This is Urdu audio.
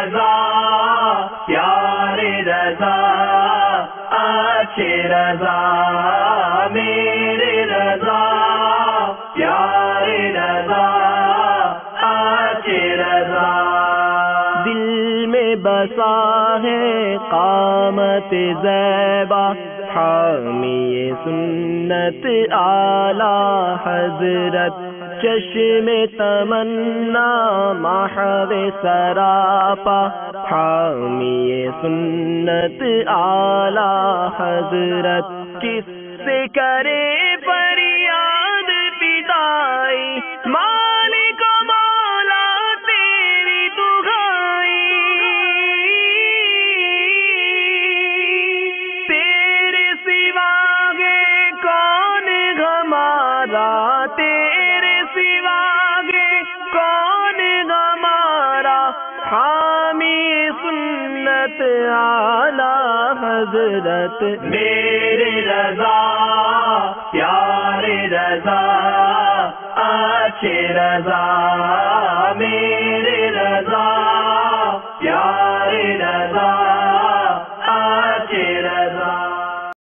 رضا پیارے رضا اچھے رضا میرے رضا پیارے رضا اچھے رضا دل میں بسا ہے قامت زیبا حامی سنت اعلی حضرت چشم تمنا محو سراپا حامی سنت اعلی حضرت کس سے کرے فریاد پیدائی مالک مولا تیری دعائی تیرے سوا گے کون ہمارا تیرے سوا گے کون ہمارا حامی سنت اعلی حضرت میرے رضا پیارے رضا اچھے رضا